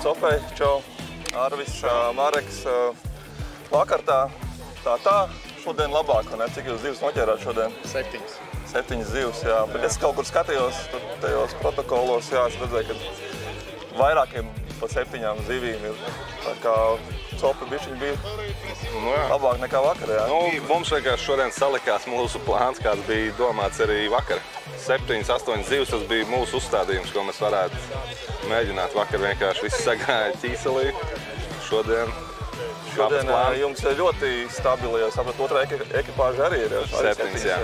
Copei, čau, Arvis, Mareks. Vakar tā. Šodien labāk, ne? Cik jūs zivs noķērāt šodien? 7. 7 zivs, jā. Bet es kaut kur skatījos tajos protokolos, jā, es redzēju, ka vairākiem pa 7 zivīm ir. Tā kā copi bišķiņi bija labāk nekā vakar, jā. Mums vienkārši šodien salikās mūsu plāns, kāds bija domāts arī vakar. 7, 8 zivs, tas bija mūsu uzstādījums, ko mēs varētu mēģināt. Vakar vienkārši viss sagāja ķīselī. Šodien jums ir ļoti stabili, jo sapratu, otrā ekipāža arī ir. 7, jā.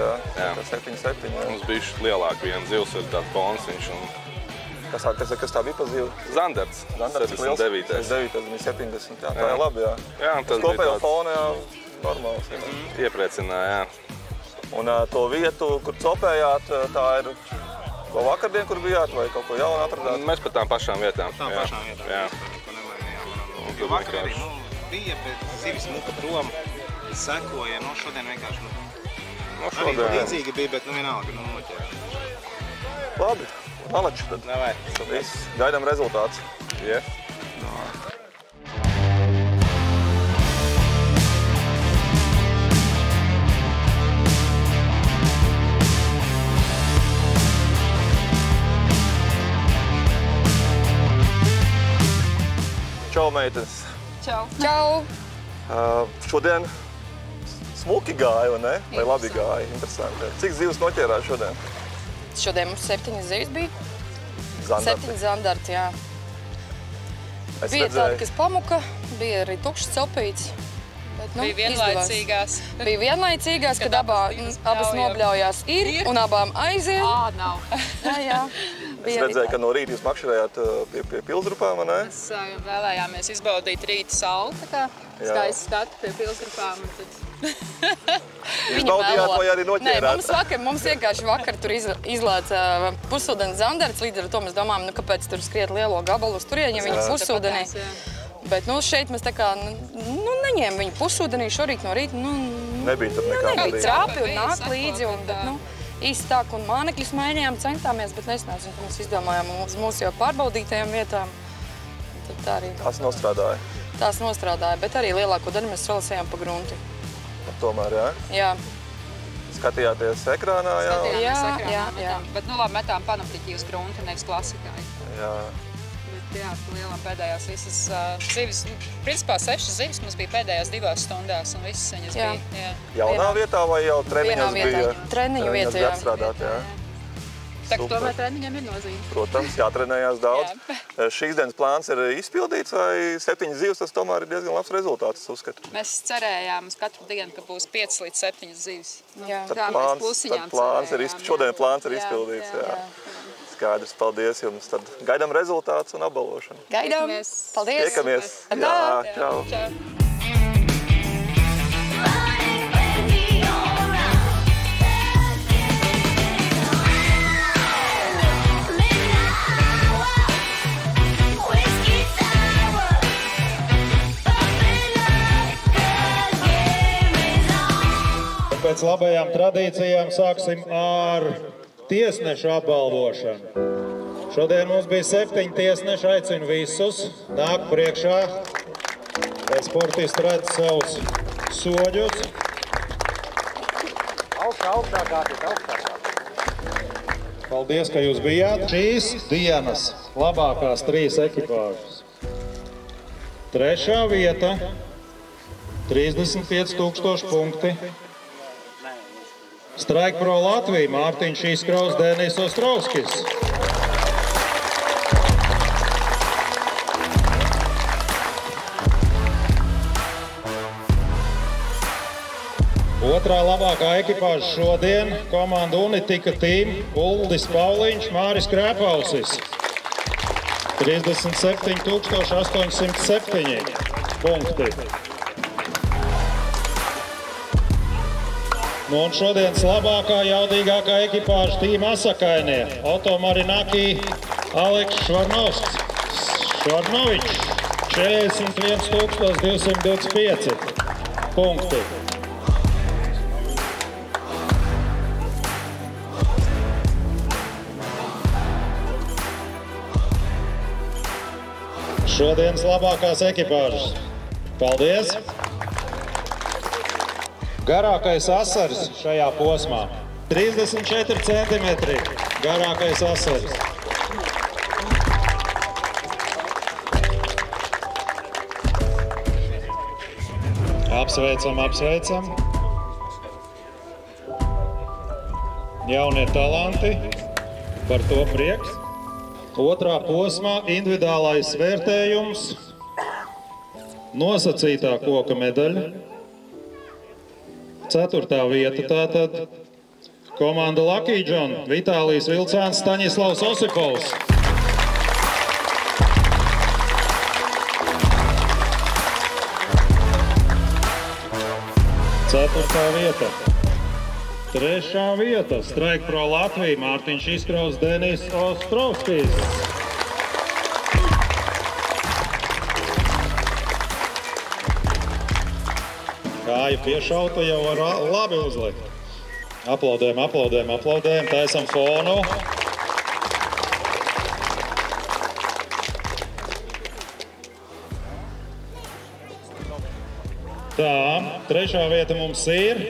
7. Mums bija lielāk viena zivs, ir tāds bonsiņš. Kas tā bija pa zivu? Zandarts. 79. 70, jā. Tā ir labi, jā. Jā, un tas bija kopējā fona, jā, normāls. Iepriecināja, jā. Un to vietu, kur copējāt, tā ir ko vakardien, kur bijāt, vai kaut ko jaunu atradāt? Mēs pa tām pašām vietām. Tām pašām vietām, jā. Jo vakar arī bija, bet zivis muka prom, sekoja, šodien vienkārši, arī līdzīgi bija, bet vienalga, noķēra. Labi, nalači tad. Davai. Viss, gaidām rezultāts. Yeah. Čau, meitenes. Čau. Čau. Šodien smuki gāja, vai ne? Vai labi gāja? Interesanti. Cik zivs noķērāt šodien? Šodien mums 7 zivs bija. Zandarti. 7 zandarti, jā. Bija tāda, kas pamuka, bija arī tukšs copīts. Bija vienlaicīgās. Bija vienlaicīgās, kad abas nobļaujās un abām aiziet. Nav. Jā. Es redzēju, ka no rīta jūs makšķerējāt pie pilsgrupām, vai ne? Mēs vēlējāmies izbaudīt rīta sauli, tā kā skaisti skatu pie pilsgrupām. Izbaudījāt vai arī noķērāt? Nē, mums vienkārši vakar tur izlēca pusūdens zandarts, līdz ar to mēs domājam, kāpēc tur skriet lielo gabalu uz turieni, ja viņi pusūdenī. Bet šeit mēs tā kā, neņēma viņu pusūdenī šorīt no rīta, nebija tur nekā. Nebija trāpi un nāk līdzi, īsti tā, un mānekļus mainījām, centāmies, bet nesnācam, ka mēs izdomājām uz mūsu jau pārbaudītajām vietām. Tad tā arī. Tās nostrādāja? Tās nostrādāja, bet arī lielāko daļu mēs realizējām pa grunti. Tomēr, jā? Jā. Skatījāties ekrānā, jā? Jā. Bet, labi, metām panopliķi uz grunti, nevis klasikai. Jā. Jā, lielām pēdējās visas zivis, principā 6 zivis mums bija pēdējās 2 stundās, un visas viņas bija. Jaunā vietā vai jau treniņos bija? Treniņu vietā, jā. Atstrādāt, jā. Tā kā tomēr treniņam ir nozīme. Protams, jātrenējās daudz. Šīs dienas plāns ir izpildīts vai 7 zivs, tas tomēr ir diezgan labs rezultāts, es uzskatu. Mēs cerējām uz katru dienu, ka būs 5 līdz 7 zivis. Tad šodien plāns ir izpildīts, jā. Skaidrs, paldies jums. Tad gaidām rezultātus un apbalvošanu. Gaidām. Paldies. Tiekamies. Jā, čau. Pēc labajām tradīcijām sāksim ar tiesnešu apbalvošanu. Šodien mums bija 7 tiesneši, aicinu visus nāk priekšā, lai sportisti redz savus soļus. Paldies, ka jūs bijāt. Šīs dienas labākās 3 ekipāžas. 3. vieta, 35,000 punkti. Strike Pro Latvija, Mārtiņš Izkraus, Denis Ostrovskis. Otrā labākā ekipāža šodien komanda Unitika Team Uldis Pauliņš, Māris Krēpausis. 37,807 punkti. Un šodienas labākā, jaudīgākā ekipāža Tīma Asakainie, Oto Marinaki, Aleks Švarnovičs, 41,225 punkti. šodienas labākās ekipāžas. Paldies! Garākais asaris šajā posmā. 34 centimetri garākais asaris. Apsveicam, apsveicam. Jaunie talanti, par to prieks. Otrā posmā individuālais vērtējums. Nosacītā koka medaļa. 4. vieta tātad. Komanda Lucky John, Vitālijs Vilcāns, Staņislavs Osipovs. 4. vieta. 3. vieta. Strike Pro Latvija, Mārtiņš Izkraus, Denis Ostrovskis. Kāja piešauta jau var labi uzlikt. Aplaudējam, aplaudējam, aplaudējam, taisam fonu. Tā, 3. vieta mums ir.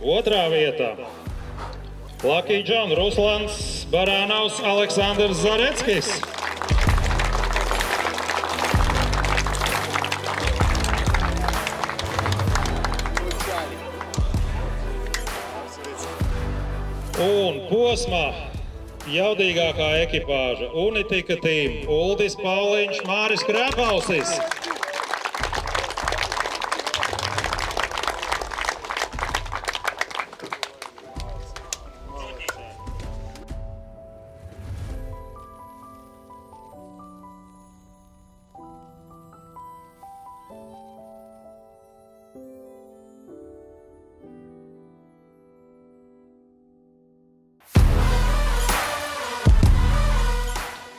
2. vieta. Lucky John, Ruslans Barānaus, Aleksandrs Zareckis. Un posmā jaudīgākā ekipāža Unitika Team, Uldis Pauliņš, Māris Krēpausis.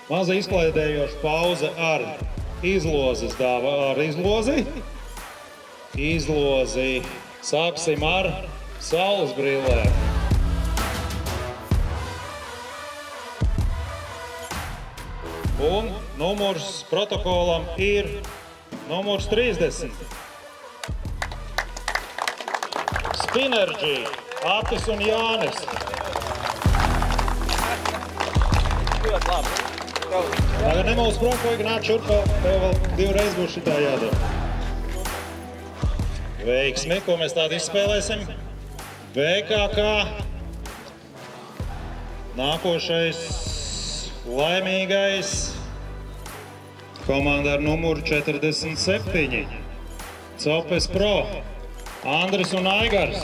Maza izklaidējoša pauze ar izlozes dāvu, ar izlozi. Izlozi. Sāksim ar saules brillēm. Un numurs protokolam ir numurs 30. Spinerģi, Atis un Jānis. Tagad nemūs prom, ko nāk šurpā, tev vēl 2 reizes būs šitā jādara. Veiksmi, ko mēs tādu izspēlēsim. BKK. Nākošais laimīgais. Komanda ar numuru 47. Copes Pro. Andris un Aigars.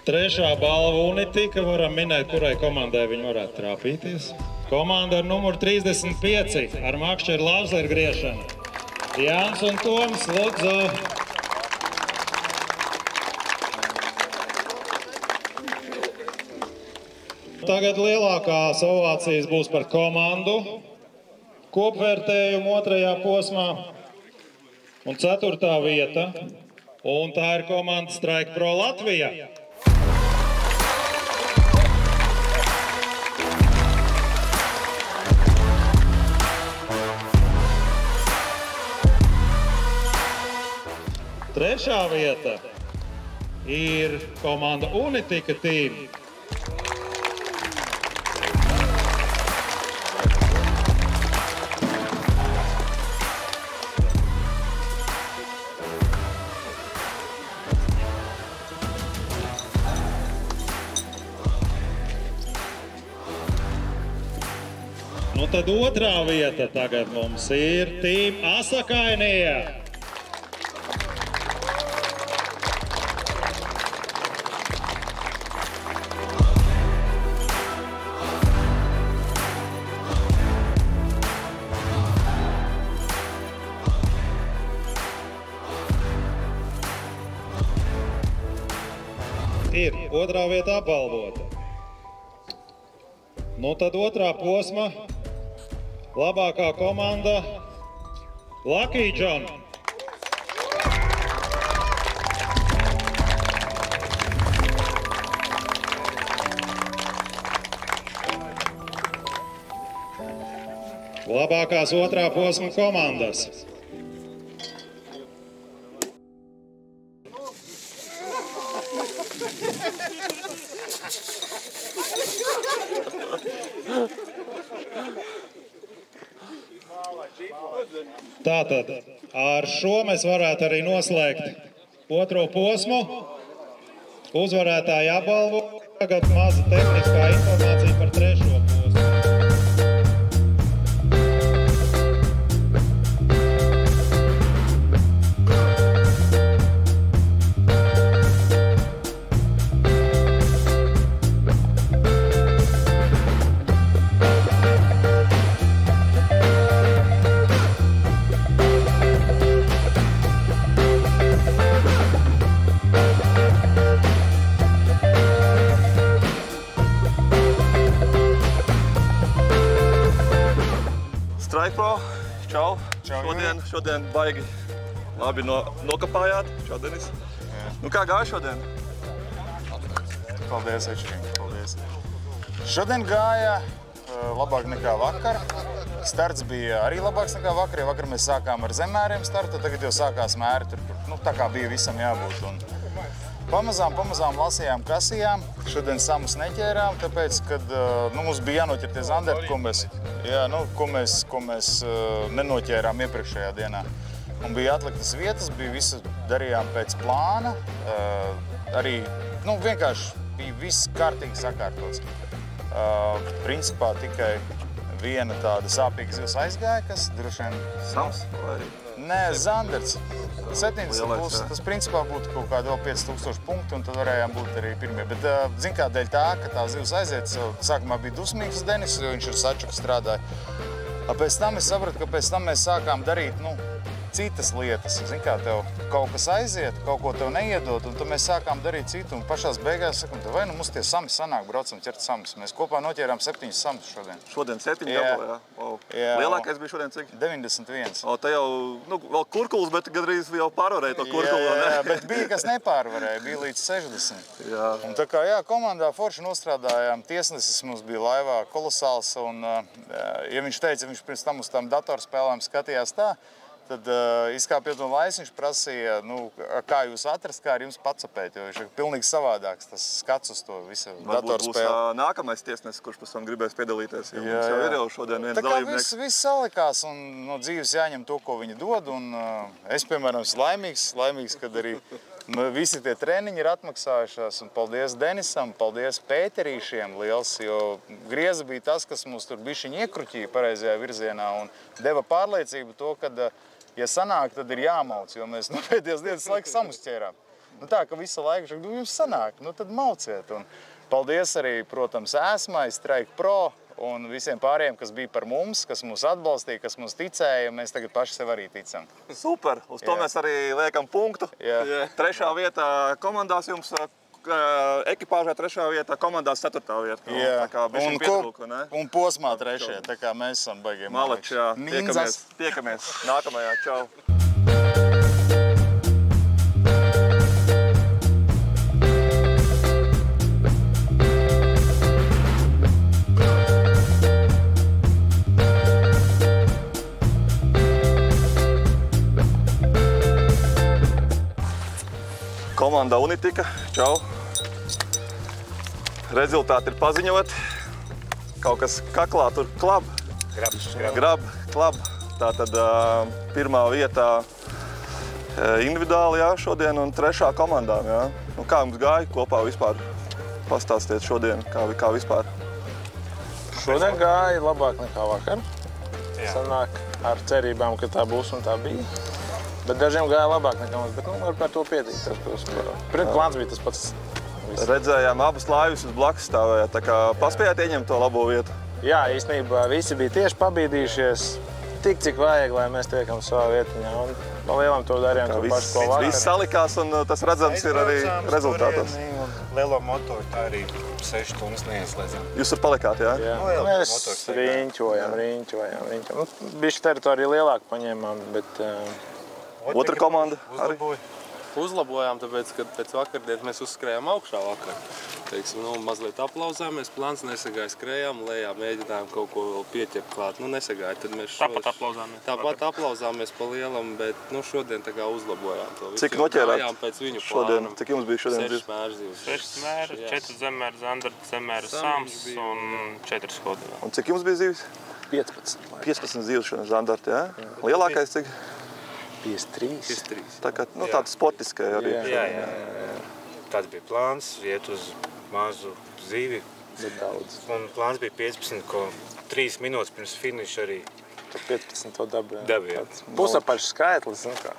Trešā balva Unitika, varam minēt, kurai komandai viņi varētu trāpīties. Komanda ar numuru 35, ar makšķeru lauzleru griešanu. Jānis un Toms, lūdzu. Tagad lielākās ovācijas būs par komandu. Kopvērtējumu 2. posmā un 4. vieta. Un tā ir komanda Strike Pro Latvija. Trešā vieta ir komanda Unitika Team. Nu tad 2. vieta tagad mums ir Team Asakainie. Ir 2. vieta apbalvota. Nu tad 2. posma labākā komanda Lucky John. Labākās otrā posma komandas. Tātad, ar šo mēs varētu arī noslēgt otro posmu. Uzvarētāji apbalvo. Tagad maza tehniskā informācija par trešo posmu. Strike Pro, čau. Šodien baigi labi nokapājāt. Čau, Denis. Nu kā gāja šodien? Paldies, Ečering, paldies. Šodien gāja labāk nekā vakar. Starts bija arī labāks nekā vakar, jo vakar mēs sākām ar zemmēriem startu, tagad jau sākās mēri tur, tā kā bija visam jābūt. Un pamazām lasījām, kasījām. Šodien samus neķērām, tāpēc, kad mums bija jānoķer tie zanderti, ko mēs nenoķērām iepriekšējā dienā. Un bija atliktas vietas, visu darījām pēc plāna. Arī, vienkārši bija viss kārtīgi sakārtots. Principā tikai viena tāda sāpīga zivs aizgāja, kas droši vien... Sams? Nē, zanderts. 7,5. Tas principā būtu kaut kādi vēl 5000 punkti, un tad varējām būt arī pirmie. Bet, zin kā, dēļ tā, ka tā zivs aiziet, sākumā bija dusmīgs uz Denisu, jo viņš ar sačuku strādāja. Pēc tam es sapratu, ka pēc tam mēs sākām darīt, citas lietas. Zin kā, tev kaut kas aiziet, kaut ko tev neiedot, un tad mēs sākām darīt citu, un pašās beigās sakam, vai mums tie sami sanāk, braucam ķert samus. Mēs kopā noķērām 7 samus šodien. Šodien 7 dabū, jā? Wow. Lielākais bija šodien cik? 91. Te jau, vēl kurkuls, bet gandrīz jau pārvarēja to kurkulu, ne? Jā, bet bija, kas nepārvarēja, bija līdz 60. Jā. Un tā kā, komandā forši nostrādājām, tiesnesis mums bija laivā kolosāls, un, ja viņš teica, viņš pirms tam uz tām datorspēlēm skatījās tā, tad izkāpjot no lais, viņš prasīja, kā jūs atrast, kā ar jums pacapēt, jo viņš ir pilnīgi savādāks, tas skats uz to visu datorspēli. Varbūt būs nākamais tiesnesis, kurš pēc tam gribēs piedalīties, jo mums jau ir jau šodien viens dalībnieks. Tā kā viss salikās, un no dzīves jāņem to, ko viņi dod, un es, piemēram, esmu laimīgs, kad arī visi tie treniņi ir atmaksājušās, un paldies Denisam, paldies Pēterīšiem liels, jo grieza bija tas, kas mums tur bišķiņ iekruķīja pareizajā virzienā un deva pārliecību to, kad ja sanāk, tad ir jāmauc, jo mēs pēdējās dienas laiku samus ķērām. Tā, ka visu laiku, jums sanāk, tad mauciet. Un paldies arī, protams, Ēsmai, Strike Pro un visiem pārējiem, kas bija par mums, kas mūs atbalstīja, kas mums ticēja, mēs tagad paši sev arī ticam. Super, uz to mēs arī liekam punktu. Trešā vietā komandās jums, ekipāžā 3. vietā, komandās 4. vietā. Tā kā bišķiņ piedrūka, ne? Un posmā 3. Tā kā mēs esam baigiem. Malači, jā. Tiekamies nākamajā. Čau. Komanda Unitika, čau. Rezultāti ir paziņoti. Kaut kas kaklā tur klab. Klab. Tātad pirmā vietā individuāli, jā, šodien un 3. komandām, jā. Kā mums gāja kopā vispār? Pastāstiet šodien, kā vispār. Šodien gāja labāk nekā vakar. Sanāk ar cerībām, ka tā būs un tā bija. Bet dažiem gāja labāk nekā mums, bet var par to piedīt. Plāns bija tas pats. Redzējām abas laivas uz blakus stāvējāt, tā kā paspējāt ieņemt to labo vietu? Jā, īstenībā visi bija tieši pabīdījušies tik, cik vajag, lai mēs tiekam savā vietiņā. Un pa lielam to darījām to pašu ko vakar. Viss salikās un tas redzams ir arī rezultātos. Lielo motoru tā arī 6 stundas neieslēdzām. Jūs tur palikāt, jā? Jā, mēs riņķojam. Bišķi teritoriju lielāku paņēmām, bet... Otra komanda arī? uzlabojām, tāpēc, ka pēc vakardienas mēs uzskrējām augšā vakar. Teiksim, nu, mazliet aplauzāmies, plāns nesagāja, skrējām lejā, mēģinājām kaut ko vēl pieķept klāt. Nu, nesagāja. Tad mēs tāpat aplauzāmies. Tāpat aplauzāmies pa lielam, bet nu, šodien tā kā uzlabojām to visu. Cik noķērāt pēc viņu šodien? plānu? Cik jums bija šodien? 6 mērzīvus. 6 mēri, 4 zemmēri, zandarti, zemmēri, sams un 4 skodi. Un cik jums bija zīves? 15. 15 zīves šodien zandarti, jā? Lielākais cik? 53. Tā kā, nu, tāds sportiskai arī. Jā. Tāds bija plāns, iet uz mazu zīvi. Bet daudz. Un plāns bija 15,3 minūtes pirms finiša arī. Tad 15 to dabījām. Dabījām. Pusapaļš skaitlis, nu kā.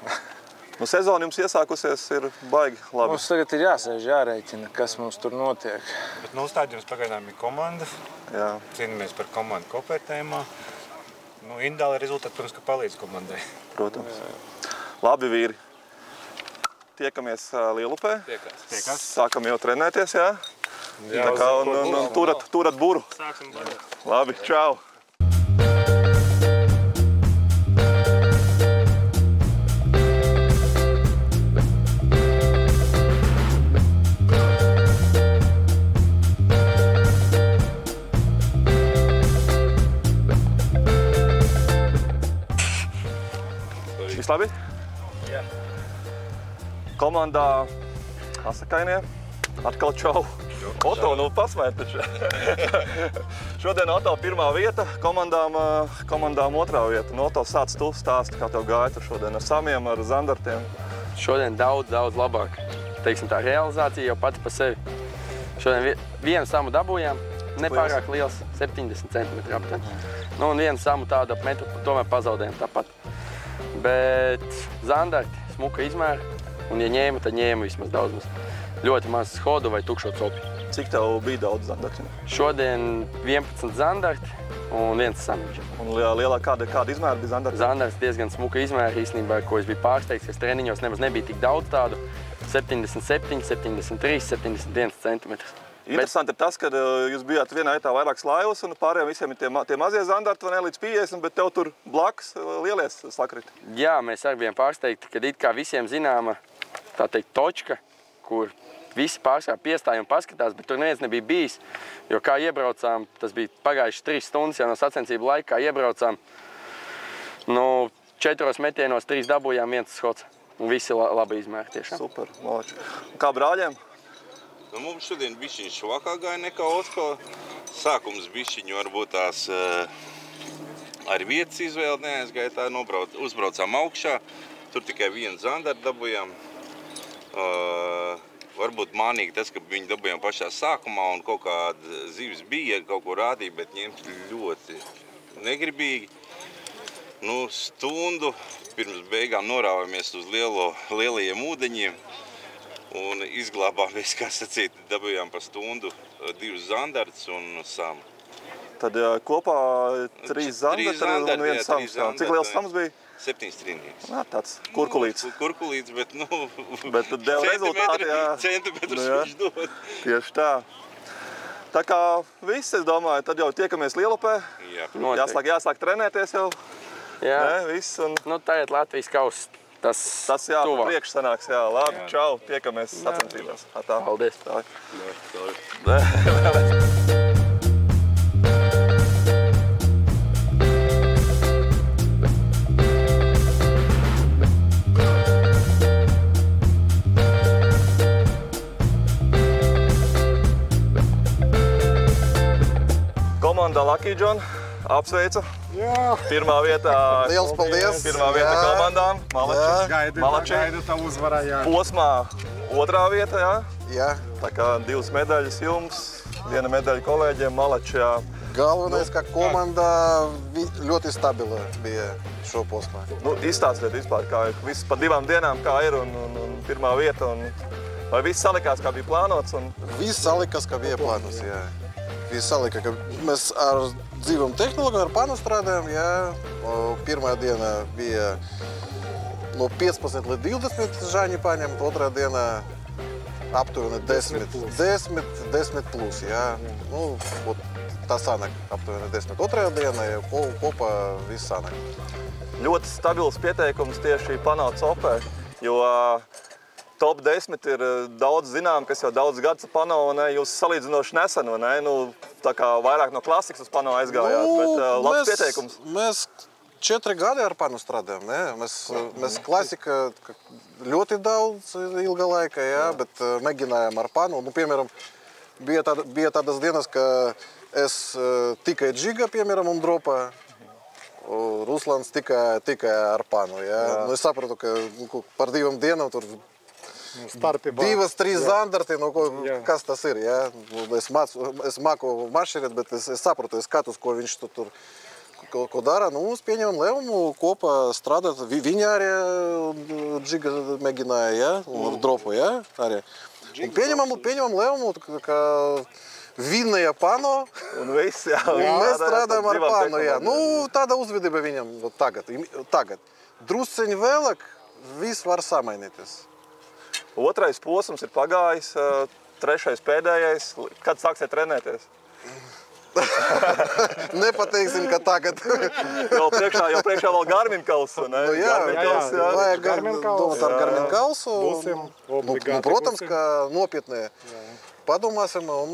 Nu, sezona jums iesākusies ir baigi labi. Mums tagad ir jāsēž, jārēķina, kas mums tur notiek. Bet no uzstādījums pagaidām ir komanda. Jā. Cīnāmies par komandu kopērtējumā. Nu, individuāli rezultāti, protams, ka palīdz komandai. Protams. Labi, vīri. Tiekamies Lielupē. Tiekās. Sākam jau trenēties, jā? Tā kā un turat buru. Sāksim buru. Labi, čau! Viss labi? Jā. Komandā Asakainie. Atkal čau. Oto, nu pasmēt taču. Šodien Oto pirmā vieta, komandām otrā vieta. Nu, Oto, sāc tu stāsti, kā tev gāja tur šodien ar samiem, ar zandartiem. Šodien daudz labāk. Teiksim, tā realizācija jau pati pa sevi. Šodien vienu samu dabūjām, nepārāk liels, 70 cm aptuveni. Nu, un vienu samu tādu ap metru tomēr pazaudējām tāpat. Bet zandarti, smuka izmēra, un ja ņēma, tad ņēma vismaz daudz maz. Ļoti maz schodu vai tukšo copi. Cik tev bija daudz zandarti? Šodien 11 zandarti un viens samiņš. Un lielā kāda izmēra bija zandarti? Zandarts diezgan smuka izmēra īstenībā, ko es biju pārsteigts, ka treniņos nemaz nebija tik daudz tādu. 77, 73, 71 cm. Interesanti ir tas, ka jūs bijāt vienā vietā vairākas laivas un pārējiem visiem ir tie mazie zandarti, vai ne, līdz 50, bet tev tur blakus lielies sakriti. Jā, mēs arī bijām pārsteigti, kad it kā visiem zināma, tā teikt, točka, kur visi pārsvarā piestāja un paskatās, bet tur neviens nebija bijis, jo kā iebraucām, tas bija pagājuši 3 stundas jau no sacensību laika, kā iebraucām, nu, 4 metienos 3 dabūjām, 1 schods, un visi labi izmēri tiešām. Super, malači. Kā brāļiem? Nu, mums šodien bišķiņ švakā gāja nekā Osko. Sākums bišķiņu varbūt tās ar vietas izvēli neaizgāja, tā uzbraucām augšā. Tur tikai vienu zandartu dabujām. Varbūt mānīgi tas, ka viņi dabujām pašā sākumā un kaut kāda zivis bija, kaut ko rādīja, bet ņemt ļoti negribīgi. Nu, stundu pirms beigām norāvāmies uz lielajiem ūdeņiem. Un izglābāmies, kā sacīt, dabujām pa stundu 2 zandartus un samu. Tad kopā 3 zandarti un 1 sams. Cik liels sams bija? 7 strīnieks. Nā, tāds kurkulīts. Kurkulīts, bet, nu, bet deva rezultāti, jā. Centimetrus viņš dod. Tieši tā. Tā kā viss, es domāju, tad jau tiekamies Lielupē. Jāsāk trenēties jau. Jā. Viss. Nu, tagad Latvijas kauss. Tas jā, priekš sanāks, jā. Labi, čau, tiekamies sacensībās. Paldies. Komanda Lucky John apsveicu. Jā. Pirmā vietā. Liels paldies. Pirmā vieta komandām. Malači. Gaidu tā uzvarā, jā. Posmā otrā vieta, jā. Jā. Tā kā 2 medaļas jums, 1 medaļa kolēģiem, Malači, jā. Galvenais, ka komanda ļoti stabila bija šo posmā. Nu, izstāstiet vispār, kā viss pa 2 dienām kā ir un pirmā vieta. Vai viss salikās, kā bija plānots? Viss salikās, kā bija plānots, jā. Viss salika, ka mēs ar dzīvām tehnoloģijām, ar pānu strādājam, jā. Pirmā diena bija no 15 līdz 20 žāņi paņemt, otrā diena aptuveni 10 plus, jā. Nu, tā sanāk aptuveni 10. Otrajā diena, ja kopā viss sanāk. Ļoti stabils pieteikums tieši panāca opē, jo top 10 ir daudz zinām, kas jau daudz gadus pano, ne? Jūs salīdzinoši nesen, ne? Nu, tā kā vairāk no klasikas uz pano aizgājāt, bet labs pieteikums. Mēs 4 gadi ar panu strādājam, ne? Mēs klasika ļoti daudz ilga laika, jā, bet mēģinājām ar panu. Nu, piemēram, bija tādas dienas, ka es tikai džiga, piemēram, un dropa. Ruslans tikai ar panu, jā. Nu, es sapratu, ka par 2 dienām tur 2-3 zandarti, nu, kas tas ir, jā. Es māku mašķirēt, bet es sapratu, es skatos, ko viņš tur ko dara. Nu, mēs pieņemam lēmumu kopā strādāt. Viņa arī džiga mēģināja, jā, un dropu, jā, arī. Un pieņemam lēmumu, ka Vinēja pano, un viss, jā. Un mēs strādājam ar panu, jā. Nu, tāda uzvedība viņam tagad. Drusceņi vēlāk, viss var samainīties. Otrais posms ir pagājis, 3. pēdējais. Kad sāksiet trenēties? Nepateiksim, ka tagad. Jau priekšā vēl Garmin-Kauls, ne? Nu, jā, vajag domāt ar Garmin-Kausu. Būsim obligāti. Protams, ka nopietnē. Padomāsim un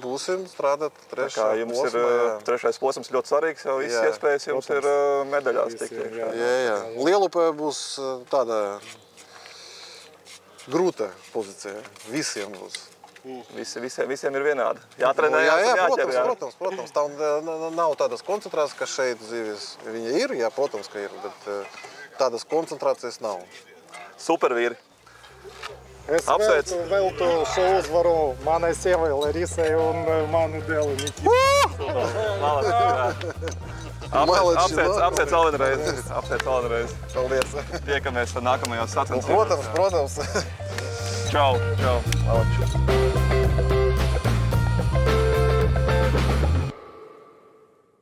būsim strādāt 3. posmā. Jums ir 3. posms ļoti svarīgs, jau viss iespējas jums ir medaļās tik. Jā. Lielupē būs tāda grūta pozīcija. Visiem būs. Visiem ir vienādi. Jātrenējās un jāķer. Protams. Tā nav tādas koncentrācijas, ka šeit zivis viņa ir. Jā, protams, ka ir, bet tādas koncentrācijas nav. Super vīri. Es veltu šo uzvaru manai sievai Larisai un manu dēlu Nikitai. Apsveic vēl vienreiz. Paldies. Tiekamies nākamajos sacensībās. Protams. Čau.